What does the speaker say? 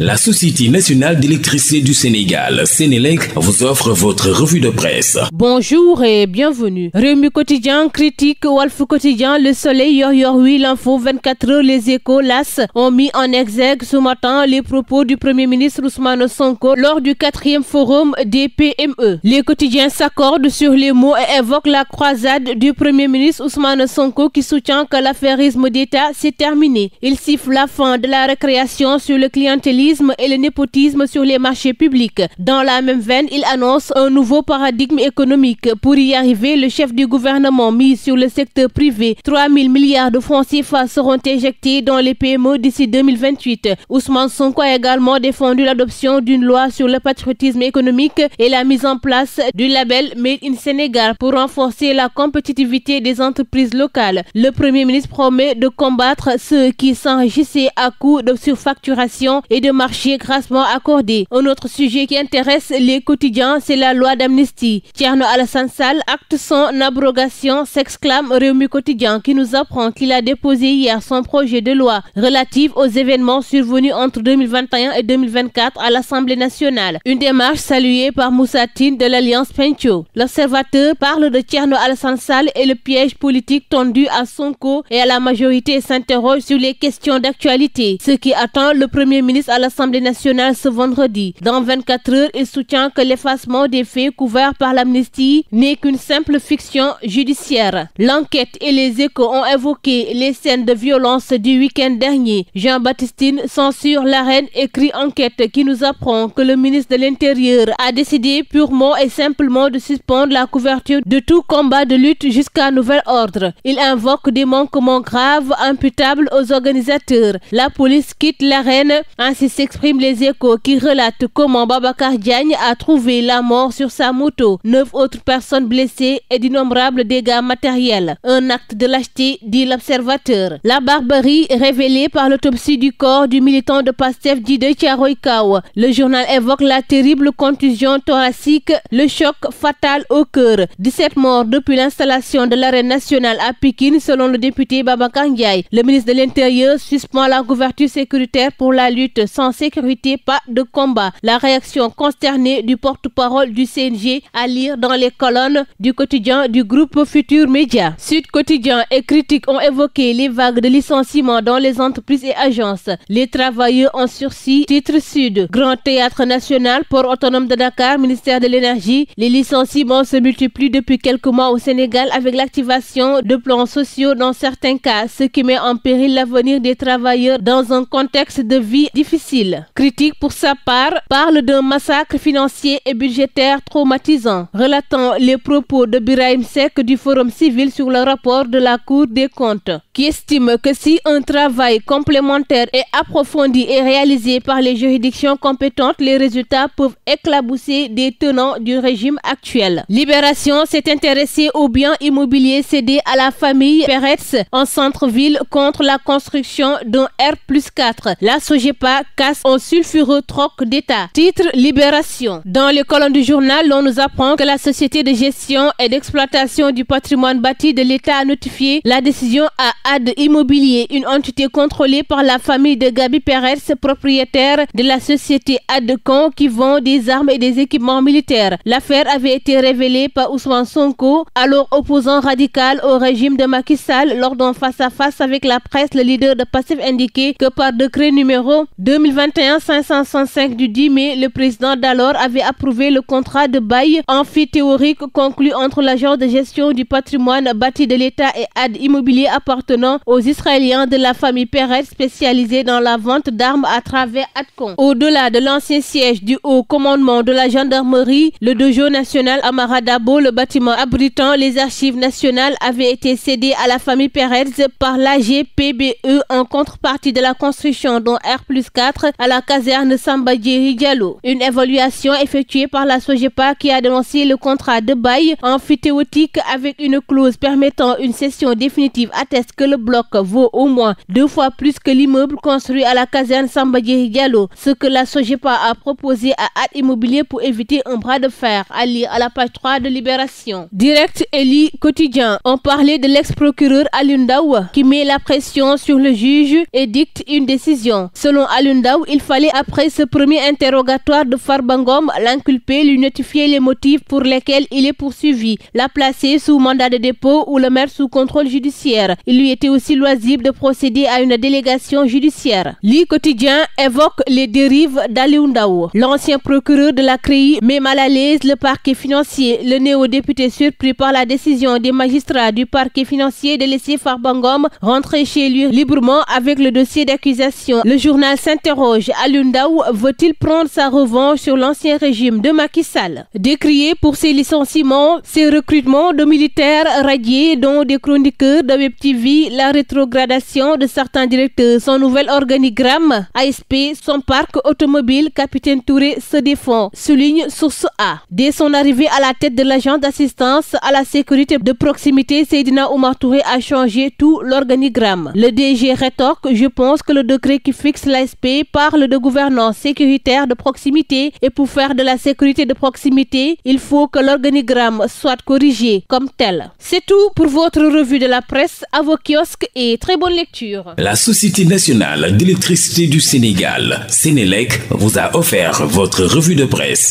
La Société nationale d'électricité du Sénégal, Sénélec, vous offre votre revue de presse. Bonjour et bienvenue. Rewmi Quotidien, Critique, Walf Quotidien, Le Soleil, Yor Oui, L'Info, 24 heures, Les Échos, L'As ont mis en exergue ce matin les propos du Premier ministre Ousmane Sonko lors du 4e forum des PME. Les quotidiens s'accordent sur les mots et évoquent la croisade du Premier ministre Ousmane Sonko qui soutient que l'affairisme d'État s'est terminé. Il siffle la fin de la récréation sur le clientélisme et le népotisme sur les marchés publics. Dans la même veine, il annonce un nouveau paradigme économique. Pour y arriver, le chef du gouvernement mise sur le secteur privé. 3 000 milliards de francs CFA seront injectés dans les PME d'ici 2028. Ousmane Sonko a également défendu l'adoption d'une loi sur le patriotisme économique et la mise en place du label Made in Sénégal pour renforcer la compétitivité des entreprises locales. Le Premier ministre promet de combattre ceux qui s'enrichissaient à coups de surfacturation et de marché grassement accordé. Un autre sujet qui intéresse les quotidiens, c'est la loi d'amnistie. Thierno Alassane Sall acte son abrogation, s'exclame Rewmi Quotidien qui nous apprend qu'il a déposé hier son projet de loi relative aux événements survenus entre 2021 et 2024 à l'Assemblée nationale. Une démarche saluée par Moussa Tine de l'Alliance Pencho. L'Observateur parle de Thierno Alassane Sall et le piège politique tendu à Sonko et à la majorité et s'interroge sur les questions d'actualité. Ce qui attend le Premier ministre à l'Assemblée nationale ce vendredi. Dans 24 heures, il soutient que l'effacement des faits couverts par l'amnistie n'est qu'une simple fiction judiciaire. L'enquête et les Échos ont évoqué les scènes de violence du week-end dernier. Jean-Baptiste censure l'arène, écrit Enquête qui nous apprend que le ministre de l'Intérieur a décidé purement et simplement de suspendre la couverture de tout combat de lutte jusqu'à nouvel ordre. Il invoque des manquements graves imputables aux organisateurs. La police quitte l'arène. Ainsi s'expriment les Échos qui relatent comment Babacar Diagne a trouvé la mort sur sa moto. 9 autres personnes blessées et d'innombrables dégâts matériels. Un acte de lâcheté, dit l'Observateur. La barbarie révélée par l'autopsie du corps du militant de Pastef dit de Thiaroye Kao. Le journal évoque la terrible contusion thoracique, le choc fatal au cœur. 17 morts depuis l'installation de l'arène nationale à Pikine selon le député Babacar Ndiaye. Le ministre de l'Intérieur suspend la couverture sécuritaire pour la lutte. Sans sécurité, pas de combat. La réaction consternée du porte-parole du CNG à lire dans les colonnes du quotidien du groupe Futur Média. Sud Quotidien et Critique ont évoqué les vagues de licenciements dans les entreprises et agences. Les travailleurs en sursis, titre Sud. Grand Théâtre National, Port autonome de Dakar, ministère de l'Énergie. Les licenciements se multiplient depuis quelques mois au Sénégal avec l'activation de plans sociaux dans certains cas, ce qui met en péril l'avenir des travailleurs dans un contexte de vie difficile. Critique pour sa part parle d'un massacre financier et budgétaire traumatisant, relatant les propos de Birahim Seck du Forum civil sur le rapport de la Cour des comptes, qui estime que si un travail complémentaire et approfondi est réalisé par les juridictions compétentes, les résultats peuvent éclabousser des tenants du régime actuel. Libération s'est intéressée aux biens immobiliers cédés à la famille Peretz en centre-ville contre la construction d'un R+4. La SOGEPA casse un sulfureux troc d'État. Titre Libération. Dans les colonnes du journal, on nous apprend que la société de gestion et d'exploitation du patrimoine bâti de l'État a notifié la décision à AD Immobilier, une entité contrôlée par la famille de Gabi Peretz, propriétaire de la société ADCON qui vend des armes et des équipements militaires. L'affaire avait été révélée par Ousmane Sonko, alors opposant radical au régime de Macky Sall, lors d'un face-à-face avec la presse. Le leader de Pastef indiqué que par décret numéro 2021-565 du 10 mai, le président d'alors avait approuvé le contrat de bail amphithéorique conclu entre l'agence de gestion du patrimoine bâti de l'État et AD Immobilier appartenant aux Israéliens de la famille Peretz spécialisée dans la vente d'armes à travers ADCON. Au-delà de l'ancien siège du haut commandement de la gendarmerie, le dojo national Amara Dabo, le bâtiment abritant les archives nationales, avait été cédé à la famille Peretz par l'AGPBE en contrepartie de la construction d'un R+4 à la caserne Samba Diéry Diallo. Une évaluation effectuée par la SOGEPA qui a dénoncé le contrat de bail amphithéotique avec une clause permettant une cession définitive atteste que le bloc vaut au moins 2 fois plus que l'immeuble construit à la caserne Samba Diéry Diallo, ce que la SOGEPA a proposé à AD Immobilier pour éviter un bras de fer, à lire à la page 3 de Libération. Direct Eli Quotidien ont parlé de l'ex-procureur Alioune Ndao qui met la pression sur le juge et dicte une décision. Selon Alioune Ndao, Ndao, il fallait après ce premier interrogatoire de Farba Ngom l'inculper, lui notifier les motifs pour lesquels il est poursuivi, la placer sous mandat de dépôt ou le mettre sous contrôle judiciaire. Il lui était aussi loisible de procéder à une délégation judiciaire. Le Quotidien évoque les dérives d'Aliou Ndao. L'ancien procureur de la CREI met mal à l'aise le parquet financier. Le néo-député surpris par la décision des magistrats du parquet financier de laisser Farba Ngom rentrer chez lui librement avec le dossier d'accusation. Le journal s'interroge. Aliou Ndao veut-il prendre sa revanche sur l'ancien régime de Macky Sall? Décrié pour ses licenciements, ses recrutements de militaires radiés, dont des chroniqueurs de Web TV, la rétrogradation de certains directeurs, son nouvel organigramme, ASP, son parc automobile, Capitaine Touré se défend, souligne Source A. Dès son arrivée à la tête de l'agence d'assistance à la sécurité de proximité, Seydina Oumar Touré a changé tout l'organigramme. Le DG rétorque: je pense que le décret qui fixe l'ASP parle de gouvernance sécuritaire de proximité et pour faire de la sécurité de proximité, il faut que l'organigramme soit corrigé comme tel. C'est tout pour votre revue de la presse. À vos kiosques et très bonne lecture. La Société nationale d'électricité du Sénégal, Sénélec, vous a offert votre revue de presse.